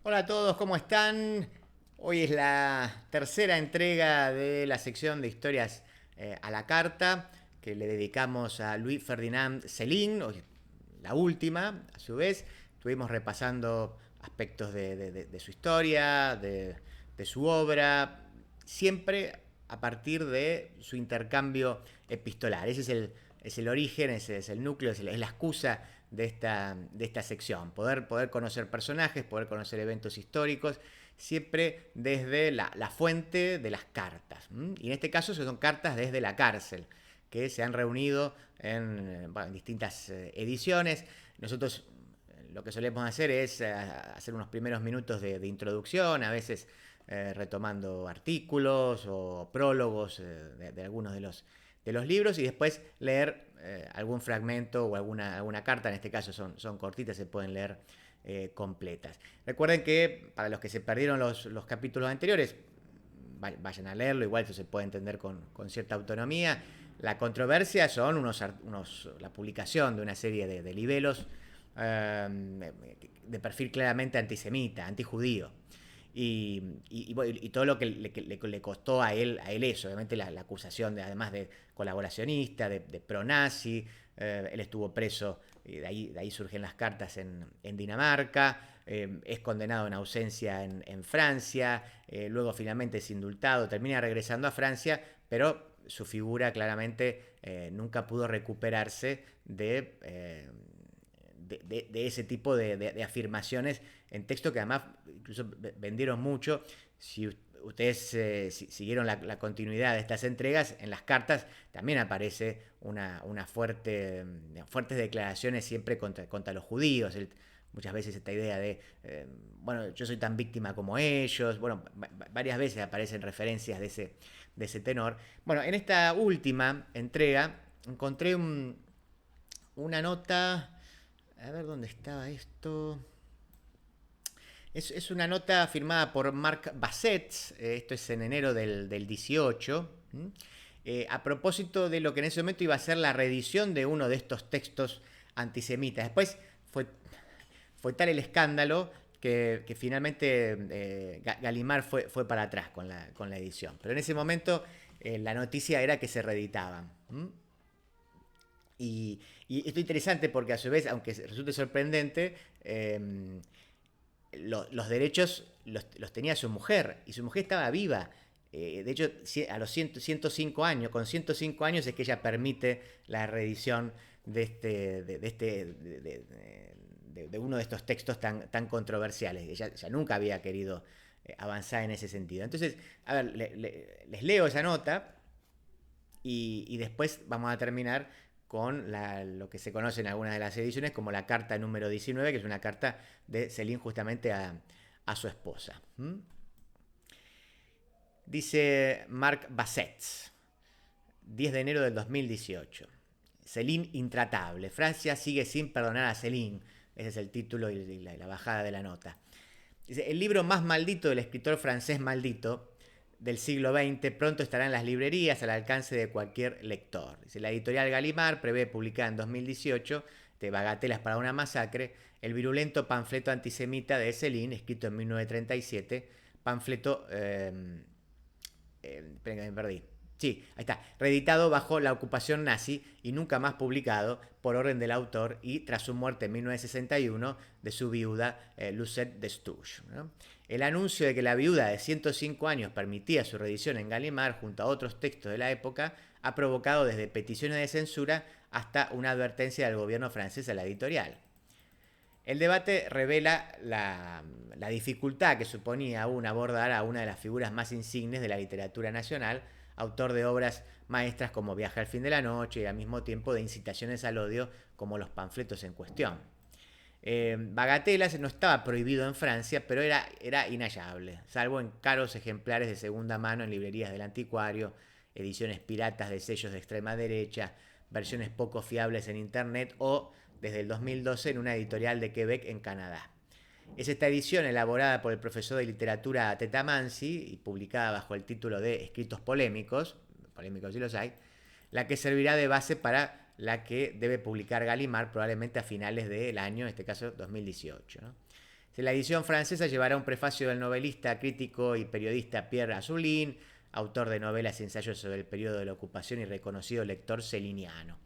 Hola a todos, ¿cómo están? Hoy es la tercera entrega de la sección de historias a la carta que le dedicamos a Louis Ferdinand Céline, hoy la última, a su vez. Estuvimos repasando aspectos de su historia, de su obra, siempre a partir de su intercambio epistolar. Ese es el origen, ese es el núcleo, es la excusa de esta sección. Poder conocer personajes, poder conocer eventos históricos, siempre desde la fuente de las cartas. Y en este caso son cartas desde la cárcel, que se han reunido en distintas ediciones. Nosotros lo que solemos hacer es hacer unos primeros minutos de introducción, a veces retomando artículos o prólogos de algunos de los libros, y después leer algún fragmento o alguna carta. En este caso son cortitas, se pueden leer completas. Recuerden que para los que se perdieron los capítulos anteriores, vayan a leerlo, igual eso se puede entender con cierta autonomía. La controversia son la publicación de una serie de libelos de perfil claramente antisemita, antijudío. Y todo lo que le costó a él eso, obviamente la acusación además de colaboracionista, de pronazi. Él estuvo preso, y de ahí surgen las cartas en Dinamarca. Es condenado en ausencia en Francia. Luego finalmente es indultado, termina regresando a Francia, pero su figura claramente nunca pudo recuperarse de ese tipo de afirmaciones en texto, que además incluso vendieron mucho. Si ustedes siguieron la continuidad de estas entregas, en las cartas también aparece fuertes declaraciones siempre contra los judíos. Muchas veces esta idea de, bueno, yo soy tan víctima como ellos. Bueno, varias veces aparecen referencias de ese tenor. Bueno, en esta última entrega encontré una nota. A ver dónde estaba esto. Es una nota firmada por Marc Basset. Esto es en enero del 18. A propósito de lo que en ese momento iba a ser la reedición de uno de estos textos antisemitas. Después fue tal el escándalo que finalmente Gallimard fue para atrás con la edición. Pero en ese momento la noticia era que se reeditaban. Y esto es interesante porque a su vez, aunque resulte sorprendente, los derechos los tenía su mujer, y su mujer estaba viva. De hecho, a los 105 años, con 105 años es que ella permite la reedición de uno de estos textos tan controversiales. Ella nunca había querido avanzar en ese sentido. Entonces, a ver, les leo esa nota y después vamos a terminar con lo que se conoce en algunas de las ediciones como la carta número 19, que es una carta de Céline justamente a su esposa. Dice Marc Basset, 10 de enero del 2018. Céline intratable. Francia sigue sin perdonar a Céline. Ese es el título y la bajada de la nota. Dice, el libro más maldito del escritor francés maldito del siglo XX pronto estará en las librerías al alcance de cualquier lector. Dice, la editorial Gallimard prevé publicar en 2018, de Bagatelas para una masacre, el virulento panfleto antisemita de Céline, escrito en 1937, panfleto... esperen que me perdí. Sí, ahí está. Reeditado bajo la ocupación nazi y nunca más publicado por orden del autor y tras su muerte en 1961 de su viuda Lucette de Stouch, ¿no? El anuncio de que la viuda de 105 años permitía su reedición en Gallimard junto a otros textos de la época ha provocado desde peticiones de censura hasta una advertencia del gobierno francés a la editorial. El debate revela la dificultad que suponía aún abordar a una de las figuras más insignes de la literatura nacional, autor de obras maestras como Viaje al fin de la noche y al mismo tiempo de incitaciones al odio como los panfletos en cuestión. Bagatelas no estaba prohibido en Francia, pero era inhallable, salvo en caros ejemplares de segunda mano en librerías del anticuario, ediciones piratas de sellos de extrema derecha, versiones poco fiables en internet o desde el 2012 en una editorial de Quebec en Canadá. Es esta edición elaborada por el profesor de literatura Teta Mansi y publicada bajo el título de Escritos polémicos sí los hay, la que servirá de base para la que debe publicar Gallimard probablemente a finales del año, en este caso 2018, ¿no? La edición francesa llevará un prefacio del novelista, crítico y periodista Pierre Azoulin, autor de novelas y ensayos sobre el periodo de la ocupación y reconocido lector celiniano.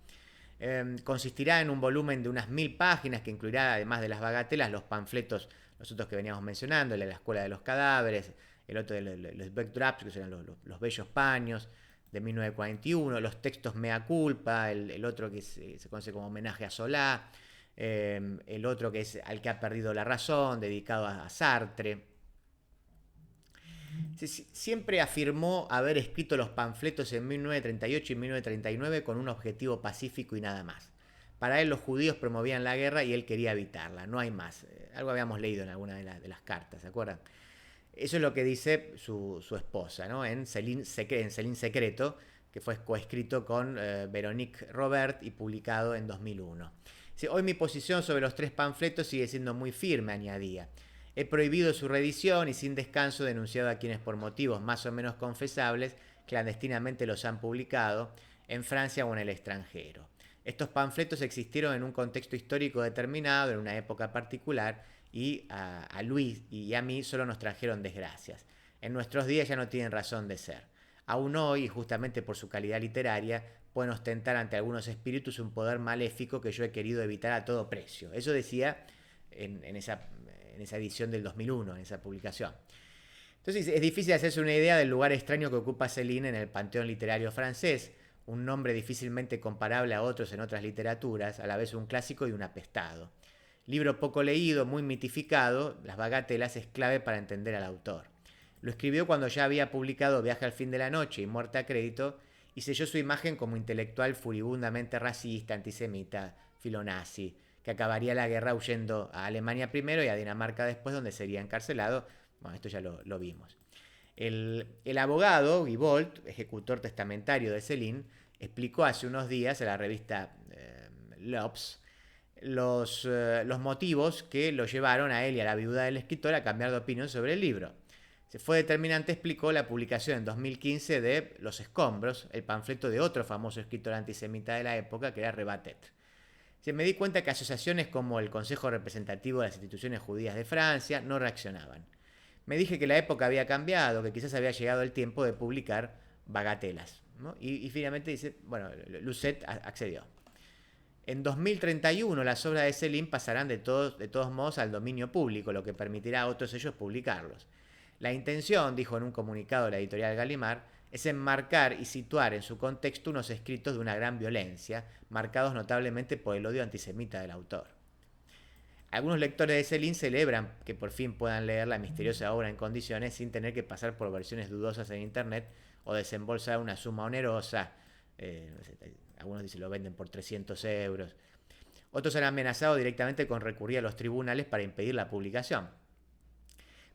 Consistirá en un volumen de unas 1000 páginas que incluirá, además de las bagatelas, los panfletos, los otros que veníamos mencionando, el de la Escuela de los Cadáveres, el otro de los backdrafts, que serán los bellos paños, de 1941, los textos Mea Culpa, el otro que se conoce como Homenaje a Solá, el otro que es Al que ha perdido la razón, dedicado a Sartre. Siempre afirmó haber escrito los panfletos en 1938 y 1939 con un objetivo pacífico y nada más. Para él los judíos promovían la guerra y él quería evitarla, no hay más. Algo habíamos leído en alguna de las cartas, ¿se acuerdan? Eso es lo que dice su esposa, ¿no? En Céline Secreto, que fue coescrito con Véronique Robert y publicado en 2001. Hoy mi posición sobre los 3 panfletos sigue siendo muy firme, añadía. He prohibido su reedición y sin descanso denunciado a quienes por motivos más o menos confesables clandestinamente los han publicado en Francia o en el extranjero. Estos panfletos existieron en un contexto histórico determinado, en una época particular, y a Luis y a mí solo nos trajeron desgracias. En nuestros días ya no tienen razón de ser. Aún hoy, justamente por su calidad literaria, pueden ostentar ante algunos espíritus un poder maléfico que yo he querido evitar a todo precio. Eso decía en esa edición del 2001, en esa publicación. Entonces es difícil hacerse una idea del lugar extraño que ocupa Céline en el panteón literario francés, un nombre difícilmente comparable a otros en otras literaturas, a la vez un clásico y un apestado. Libro poco leído, muy mitificado, Las bagatelas es clave para entender al autor. Lo escribió cuando ya había publicado Viaje al fin de la noche y Muerte a crédito, y selló su imagen como intelectual furibundamente racista, antisemita, filonazi, que acabaría la guerra huyendo a Alemania primero y a Dinamarca después, donde sería encarcelado. Bueno, esto ya lo vimos. El abogado, Guy Bolt, ejecutor testamentario de Céline, explicó hace unos días a la revista L'Obs los motivos que lo llevaron a él y a la viuda del escritor a cambiar de opinión sobre el libro. Se fue determinante, explicó, la publicación en 2015 de Los Escombros, el panfleto de otro famoso escritor antisemita de la época, que era Rebatet. Me di cuenta que asociaciones como el Consejo Representativo de las Instituciones Judías de Francia no reaccionaban. Me dije que la época había cambiado, que quizás había llegado el tiempo de publicar bagatelas, ¿no? Y finalmente dice, bueno, Lucet accedió. En 2031 las obras de Céline pasarán de todos modos al dominio público, lo que permitirá a otros sellos publicarlos. La intención, dijo en un comunicado la editorial Gallimard, es enmarcar y situar en su contexto unos escritos de una gran violencia, marcados notablemente por el odio antisemita del autor. Algunos lectores de Céline celebran que por fin puedan leer la misteriosa obra en condiciones sin tener que pasar por versiones dudosas en internet o desembolsar una suma onerosa. Algunos dicen lo venden por 300 euros. Otros han amenazado directamente con recurrir a los tribunales para impedir la publicación.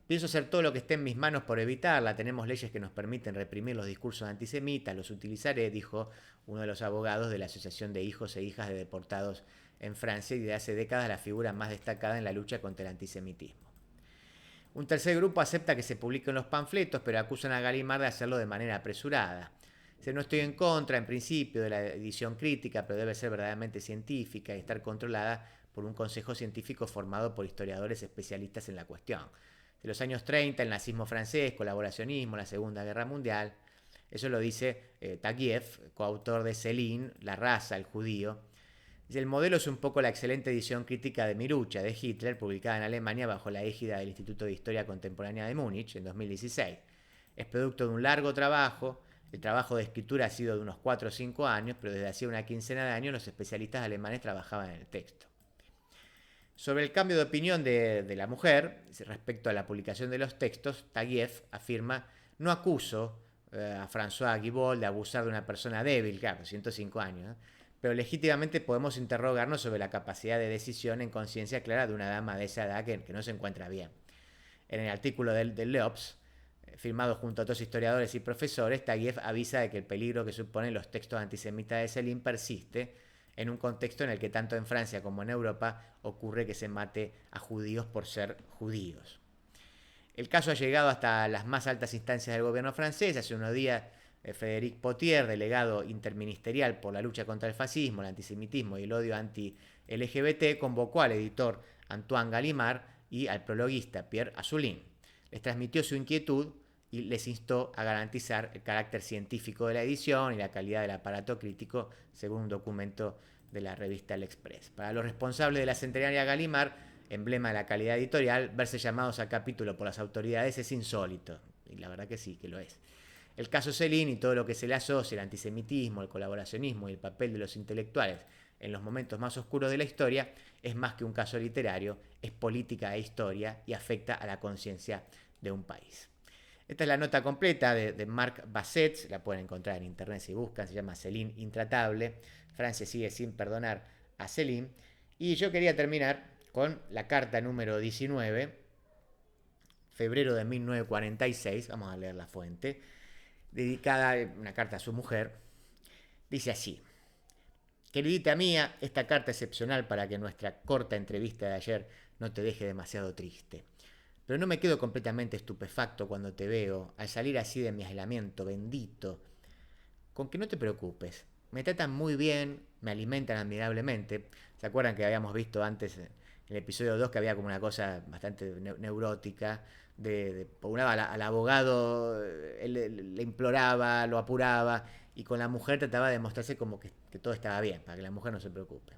Pienso hacer todo lo que esté en mis manos por evitarla. Tenemos leyes que nos permiten reprimir los discursos antisemitas. Los utilizaré, dijo uno de los abogados de la Asociación de Hijos e Hijas de Deportados en Francia y de hace décadas la figura más destacada en la lucha contra el antisemitismo. Un tercer grupo acepta que se publiquen los panfletos, pero acusan a Gallimard de hacerlo de manera apresurada. No estoy en contra, en principio, de la edición crítica, pero debe ser verdaderamente científica y estar controlada por un consejo científico formado por historiadores especialistas en la cuestión. De los años 30, el nazismo francés, colaboracionismo, la Segunda Guerra Mundial. Eso lo dice Taguieff, coautor de Céline, La raza, el judío. El modelo es un poco la excelente edición crítica de Mi lucha, de Hitler, publicada en Alemania bajo la égida del Instituto de Historia Contemporánea de Múnich en 2016. Es producto de un largo trabajo. El trabajo de escritura ha sido de unos 4 o 5 años, pero desde hacía una quincena de años los especialistas alemanes trabajaban en el texto. Sobre el cambio de opinión de la mujer respecto a la publicación de los textos, Taguieff afirma: no acuso a François Guibold de abusar de una persona débil, claro, 105 años, ¿no? Pero legítimamente podemos interrogarnos sobre la capacidad de decisión en conciencia clara de una dama de esa edad que no se encuentra bien. En el artículo del L'Obs, firmado junto a otros historiadores y profesores, Taguieff avisa de que el peligro que suponen los textos antisemitas de Céline persiste en un contexto en el que tanto en Francia como en Europa ocurre que se mate a judíos por ser judíos. El caso ha llegado hasta las más altas instancias del gobierno francés. Hace unos días, Frédéric Potier, delegado interministerial por la lucha contra el fascismo, el antisemitismo y el odio anti-LGBT, convocó al editor Antoine Gallimard y al prologuista Pierre Azoulin. Les transmitió su inquietud y les instó a garantizar el carácter científico de la edición y la calidad del aparato crítico, según un documento de la revista El Express. Para los responsables de la centenaria Gallimard, emblema de la calidad editorial, verse llamados a capítulo por las autoridades es insólito. Y la verdad que sí, que lo es. El caso Céline y todo lo que se le asocia, el antisemitismo, el colaboracionismo y el papel de los intelectuales en los momentos más oscuros de la historia, es más que un caso literario, es política e historia y afecta a la conciencia de un país. Esta es la nota completa de Marc Basset, la pueden encontrar en internet si buscan, se llama Céline Intratable. Francia sigue sin perdonar a Céline. Y yo quería terminar con la carta número 19, febrero de 1946, vamos a leer la fuente, dedicada, una carta a su mujer, dice así: queridita mía, esta carta excepcional para que nuestra corta entrevista de ayer no te deje demasiado triste. Pero no me quedo completamente estupefacto cuando te veo, al salir así de mi aislamiento bendito. Con que no te preocupes, me tratan muy bien, me alimentan admirablemente. ¿Se acuerdan que habíamos visto antes en el episodio 2 que había como una cosa bastante neurótica? Por un lado al abogado él le imploraba, lo apuraba, y con la mujer trataba de mostrarse como que todo estaba bien, para que la mujer no se preocupe.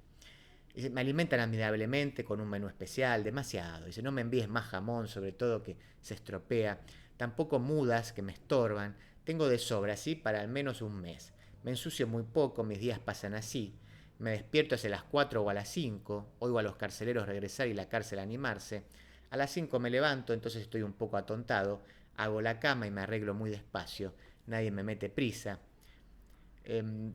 Dice, me alimentan admirablemente con un menú especial, demasiado. Dice, no me envíes más jamón, sobre todo que se estropea. Tampoco mudas que me estorban. Tengo de sobra, ¿sí? Para al menos un mes. Me ensucio muy poco, mis días pasan así. Me despierto hacia las 4 o a las 5. Oigo a los carceleros regresar y la cárcel animarse. A las 5 me levanto, entonces estoy un poco atontado. Hago la cama y me arreglo muy despacio. Nadie me mete prisa.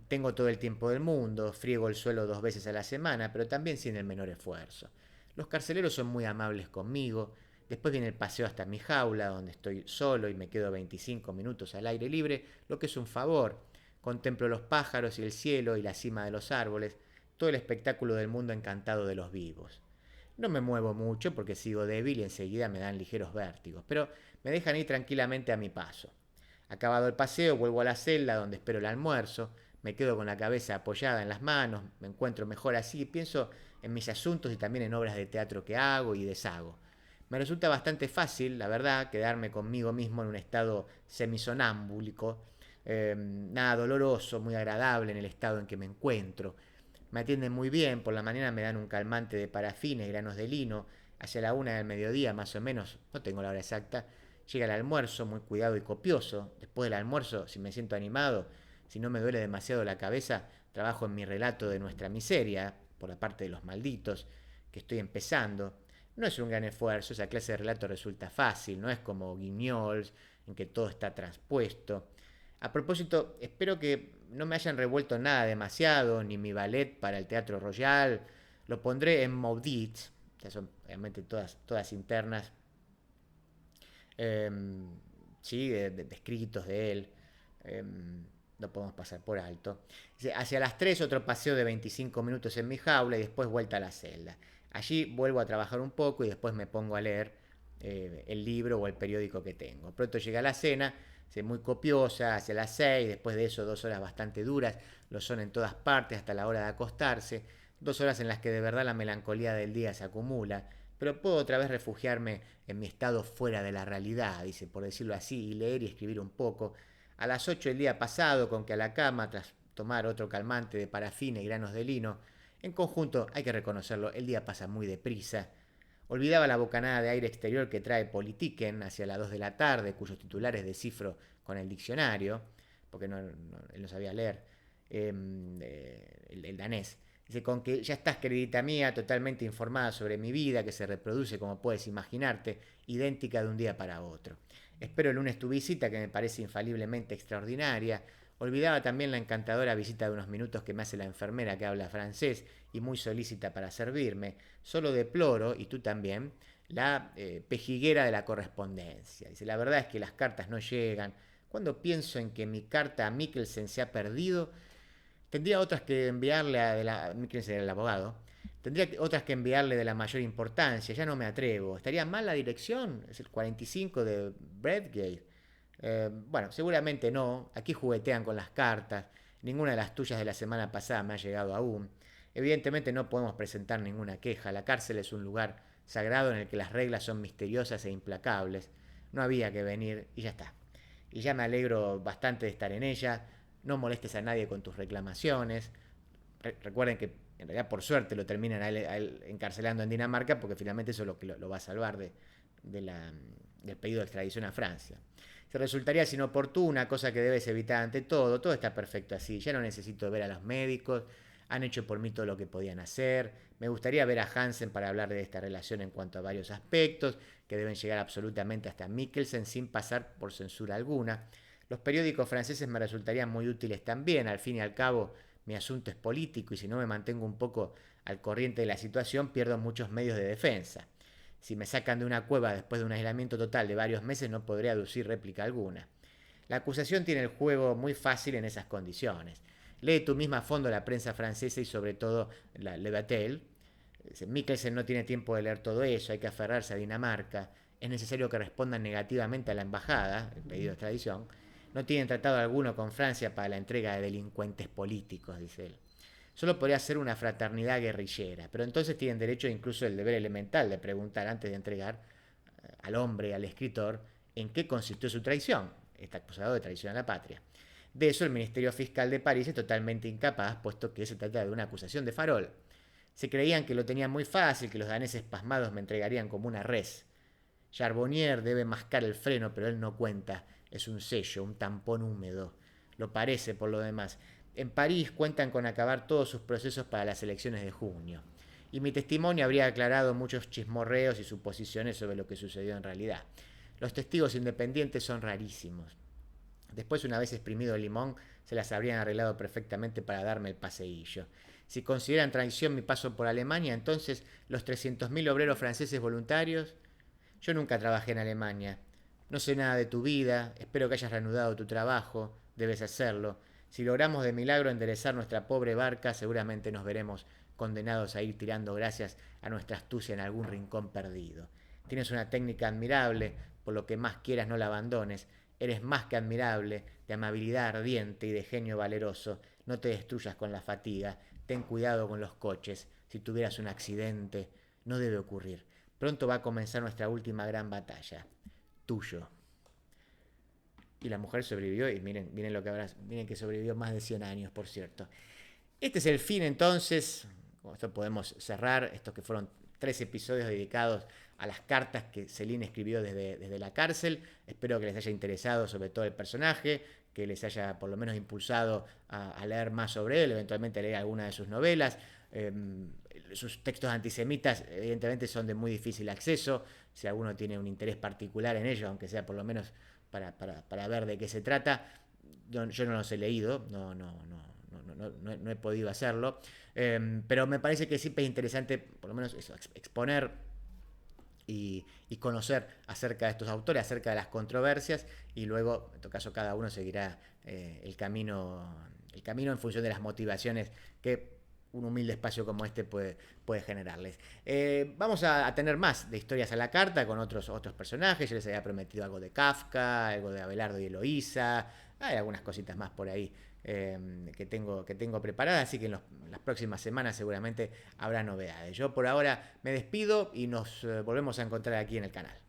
Tengo todo el tiempo del mundo, friego el suelo 2 veces a la semana, pero también sin el menor esfuerzo. Los carceleros son muy amables conmigo. Después viene el paseo hasta mi jaula, donde estoy solo y me quedo 25 minutos al aire libre, lo que es un favor. Contemplo los pájaros y el cielo y la cima de los árboles, todo el espectáculo del mundo encantado de los vivos. No me muevo mucho porque sigo débil y enseguida me dan ligeros vértigos, pero me dejan ir tranquilamente a mi paso. Acabado el paseo, vuelvo a la celda donde espero el almuerzo, me quedo con la cabeza apoyada en las manos, me encuentro mejor así y pienso en mis asuntos y también en obras de teatro que hago y deshago. Me resulta bastante fácil, la verdad, quedarme conmigo mismo en un estado semisonámbulico, nada doloroso, muy agradable en el estado en que me encuentro. Me atienden muy bien, por la mañana me dan un calmante de parafina y granos de lino, hacia la 1 del mediodía más o menos, no tengo la hora exacta, llega el almuerzo muy cuidado y copioso. Después del almuerzo, si me siento animado, si no me duele demasiado la cabeza, trabajo en mi relato de nuestra miseria, por la parte de los malditos, que estoy empezando. No es un gran esfuerzo, esa clase de relato resulta fácil, no es como Guignols, en que todo está transpuesto. A propósito, espero que no me hayan revuelto nada demasiado, ni mi ballet para el Teatro Royal. Lo pondré en Maudit, ya son realmente todas internas, eh, ¿sí? de escritos de él, eh, no podemos pasar por alto. Hacia las 3 otro paseo de 25 minutos en mi jaula y después vuelta a la celda. Allí vuelvo a trabajar un poco y después me pongo a leer el libro o el periódico que tengo. Pronto llega la cena, muy copiosa, hacia las 6, después de eso 2 horas bastante duras, lo son en todas partes hasta la hora de acostarse, 2 horas en las que de verdad la melancolía del día se acumula, pero puedo otra vez refugiarme en mi estado fuera de la realidad, dice, por decirlo así, y leer y escribir un poco. A las 8 el día pasado, con que a la cama, tras tomar otro calmante de parafina y granos de lino, en conjunto, hay que reconocerlo, el día pasa muy deprisa. Olvidaba la bocanada de aire exterior que trae Politiken hacia las 2 de la tarde, cuyos titulares descifro con el diccionario, porque él no sabía leer el danés. Dice, con que ya estás, queridita mía, totalmente informada sobre mi vida, que se reproduce, como puedes imaginarte, idéntica de un día para otro. Espero el lunes tu visita, que me parece infaliblemente extraordinaria. Olvidaba también la encantadora visita de unos minutos que me hace la enfermera que habla francés y muy solícita para servirme. Solo deploro, y tú también, la pejiguera de la correspondencia. Dice, la verdad es que las cartas no llegan. Cuando pienso en que mi carta a Mikkelsen se ha perdido, tendría otras que enviarle Mikkelsen era el abogado, tendría otras que enviarle de la mayor importancia, ya no me atrevo. ¿Estaría mal la dirección? Es el 45 de Bradgate. Bueno, seguramente no. Aquí juguetean con las cartas. Ninguna de las tuyas de la semana pasada me ha llegado aún. Evidentemente no podemos presentar ninguna queja. La cárcel es un lugar sagrado en el que las reglas son misteriosas e implacables. No había que venir y ya está. Y ya me alegro bastante de estar en ella. No molestes a nadie con tus reclamaciones. Recuerden que en realidad por suerte lo terminan a él encarcelando en Dinamarca porque finalmente eso es lo que lo va a salvar del pedido de extradición a Francia. Se resultaría inoportuna, cosa que debes evitar ante todo. Todo está perfecto así. Ya no necesito ver a los médicos. Han hecho por mí todo lo que podían hacer. Me gustaría ver a Hansen para hablar de esta relación en cuanto a varios aspectos que deben llegar absolutamente hasta Mikkelsen sin pasar por censura alguna. Los periódicos franceses me resultarían muy útiles también. Al fin y al cabo, mi asunto es político y si no me mantengo un poco al corriente de la situación, pierdo muchos medios de defensa. Si me sacan de una cueva después de un aislamiento total de varios meses, no podré aducir réplica alguna. La acusación tiene el juego muy fácil en esas condiciones. Lee tú misma a fondo la prensa francesa y sobre todo la Le Batel. Mikkelsen no tiene tiempo de leer todo eso, hay que aferrarse a Dinamarca. Es necesario que respondan negativamente a la embajada, el pedido de extradición. No tienen tratado alguno con Francia para la entrega de delincuentes políticos, dice él. Solo podría ser una fraternidad guerrillera, pero entonces tienen derecho incluso el deber elemental de preguntar antes de entregar al hombre, al escritor, en qué consistió su traición. Está acusado de traición a la patria. De eso el Ministerio Fiscal de París es totalmente incapaz, puesto que se trata de una acusación de farol. Se creían que lo tenían muy fácil, que los daneses pasmados me entregarían como una res. Charbonnier debe mascar el freno, pero él no cuenta. Es un sello, un tampón húmedo. Lo parece por lo demás. En París cuentan con acabar todos sus procesos para las elecciones de junio. Y mi testimonio habría aclarado muchos chismorreos y suposiciones sobre lo que sucedió en realidad. Los testigos independientes son rarísimos. Después, una vez exprimido el limón, se las habrían arreglado perfectamente para darme el paseillo. Si consideran traición mi paso por Alemania, entonces los 300.000 obreros franceses voluntarios. Yo nunca trabajé en Alemania. No sé nada de tu vida, espero que hayas reanudado tu trabajo, debes hacerlo. Si logramos de milagro enderezar nuestra pobre barca, seguramente nos veremos condenados a ir tirando gracias a nuestra astucia en algún rincón perdido. Tienes una técnica admirable, por lo que más quieras no la abandones. Eres más que admirable, de amabilidad ardiente y de genio valeroso. No te destruyas con la fatiga. Ten cuidado con los coches. Si tuvieras un accidente, no debe ocurrir. Pronto va a comenzar nuestra última gran batalla. Tuyo. Y la mujer sobrevivió, y miren lo que habrá, miren que sobrevivió más de 100 años, por cierto. Este es el fin entonces. Con esto podemos cerrar estos que fueron 3 episodios dedicados a las cartas que Céline escribió desde la cárcel. Espero que les haya interesado sobre todo el personaje, que les haya por lo menos impulsado a leer más sobre él, eventualmente leer alguna de sus novelas. Sus textos antisemitas evidentemente son de muy difícil acceso. Si alguno tiene un interés particular en ello, aunque sea por lo menos para ver de qué se trata, yo no los he leído, no he podido hacerlo, pero me parece que siempre es interesante, por lo menos eso, exponer y conocer acerca de estos autores, acerca de las controversias, y luego, en todo caso, cada uno seguirá el camino en función de las motivaciones que un humilde espacio como este puede generarles. Vamos a tener más de historias a la carta con otros personajes. Yo les había prometido algo de Kafka, algo de Abelardo y Eloísa. Hay algunas cositas más por ahí que tengo preparadas, así que en las próximas semanas seguramente habrá novedades. Yo por ahora me despido y nos volvemos a encontrar aquí en el canal.